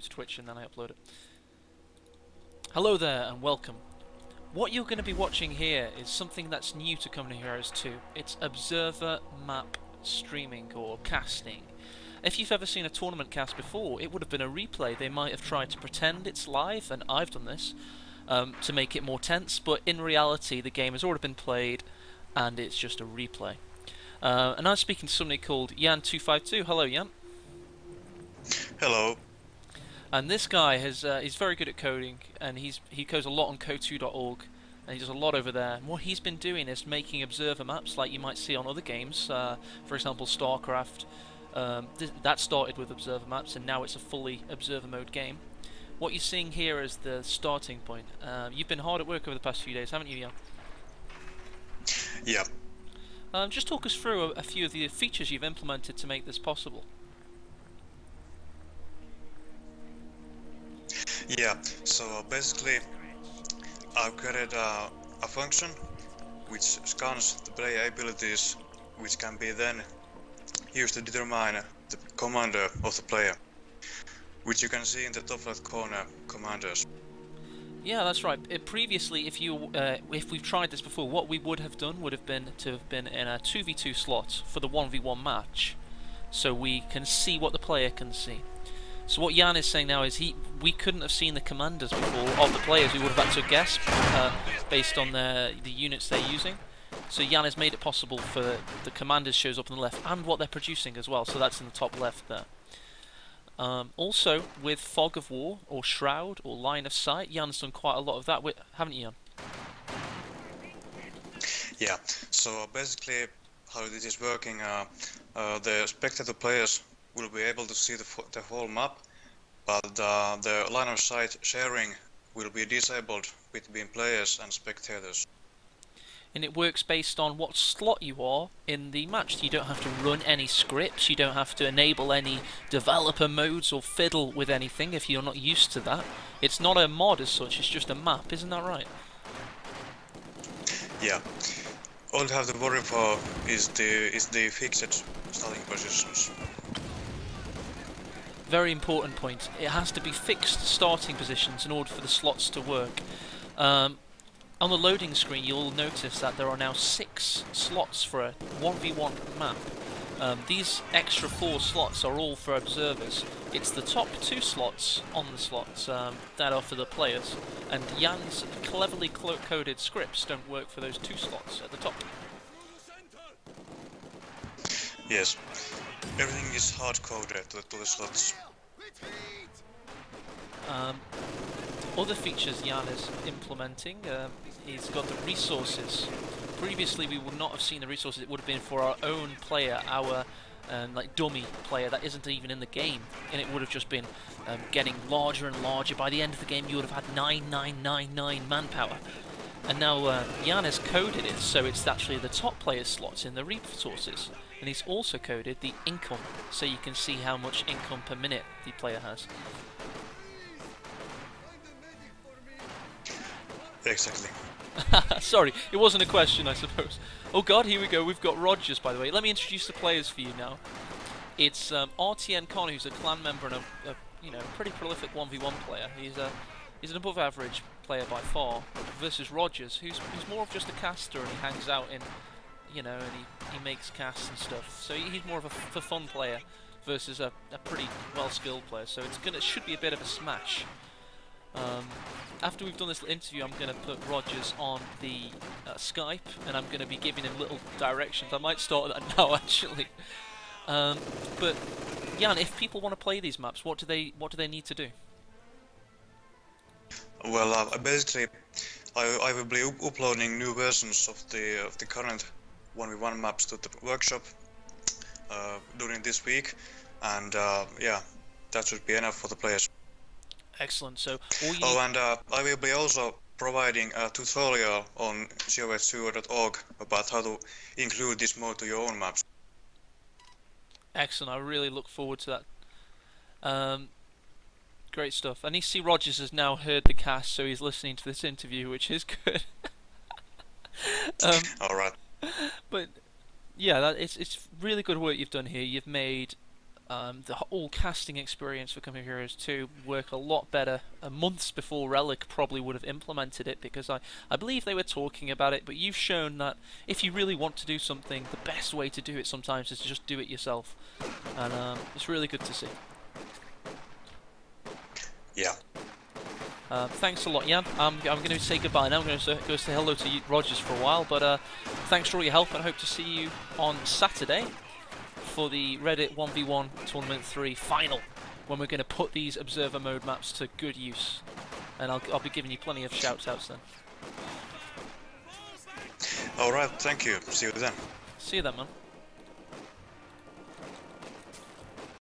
to Twitch and then I upload it. Hello there and welcome. What you're going to be watching here is something that's new to Company Heroes 2. It's observer map streaming or casting. If you've ever seen a tournament cast before, it would have been a replay. They might have tried to pretend it's live, and I've done this, to make it more tense, but in reality the game has already been played and it's just a replay. And I'm speaking to somebody called Janne252. Hello, Jan. Hello. And this guy he's very good at coding, and he codes a lot on CoH2.org, and he does a lot over there. And what he's been doing is making observer maps like you might see on other games, for example StarCraft. That started with observer maps, and now it's a fully observer mode game. What you're seeing here is the starting point. You've been hard at work over the past few days, haven't you, Jan? Yeah. Just talk us through a few of the features you've implemented to make this possible. Yeah, so basically I've created a function which scans the player abilities, which can be then used to determine the commander of the player, which you can see in the top left corner, commanders. Yeah, that's right. Previously, if we've tried this before, what we would have done would have been to have been in a 2v2 slot for the 1v1 match, so we can see what the player can see. So what Jan is saying now is we couldn't have seen the commanders before of the players. We would have had to guess based on the units they're using. So Jan has made it possible for the commanders shows up on the left and what they're producing as well. So that's in the top left there. Also with Fog of War or Shroud or Line of Sight, Jan's done quite a lot of that, haven't you, Jan? Yeah. So basically, how this is working, the spectator players will be able to see the whole map, but the line of sight sharing will be disabled between players and spectators. And it works based on what slot you are in the match. You don't have to run any scripts, you don't have to enable any developer modes or fiddle with anything if you're not used to that. It's not a mod as such, it's just a map, isn't that right? Yeah. All you have to worry for is the fixed starting positions. Very important point. It has to be fixed starting positions in order for the slots to work. On the loading screen you'll notice that there are now 6 slots for a 1v1 map. These extra 4 slots are all for observers. It's the top 2 slots on the slots that are for the players, and Jan's cleverly coded scripts don't work for those 2 slots at the top. Yes. Everything is hard-coded to the slots. Other features Jan is implementing, he's got the resources. Previously we would not have seen the resources, it would have been for our own player, our like dummy player that isn't even in the game, and it would have just been getting larger and larger. By the end of the game you would have had 9999 manpower. And now Jan has coded it so it's actually the top player's slots in the resources. And he's also coded the income, so you can see how much income per minute the player has. Exactly. Sorry, it wasn't a question, I suppose. Oh god, here we go, we've got Rogers, by the way. Let me introduce the players for you now. It's RTN Connor, who's a clan member and a pretty prolific 1v1 player. He's an above average player by far, versus Rogers, who's more of just a caster, and he hangs out in, and he makes casts and stuff. So he's more of a fun player versus a pretty well skilled player. So it should be a bit of a smash. After we've done this interview, I'm going to put Rogers on the Skype, and I'm going to be giving him little directions. I might start that now, actually. But Jan, if people want to play these maps, what do they need to do? Well, basically, I will be uploading new versions of the current 1v1 maps to the workshop during this week, and yeah, that should be enough for the players. Excellent. So all you and I will be also providing a tutorial on CoH2.org about how to include this mode to your own maps. Excellent. I really look forward to that. Great stuff. And you see Rogers has now heard the cast, so he's listening to this interview, which is good. All right. But yeah, it's really good work you've done here. You've made The whole casting experience for Company of Heroes 2 work a lot better months before Relic probably would have implemented it, because I believe they were talking about it, but you've shown that if you really want to do something, the best way to do it sometimes is to just do it yourself. And it's really good to see. Yeah. Thanks a lot, Jan. I'm going to say goodbye now. I'm going to go say hello to Rogers for a while, but thanks for all your help, and I hope to see you on Saturday for the Reddit 1v1 Tournament 3 final, when we're going to put these observer mode maps to good use. And I'll be giving you plenty of shout-outs then. Alright, thank you. See you then. See you then, man.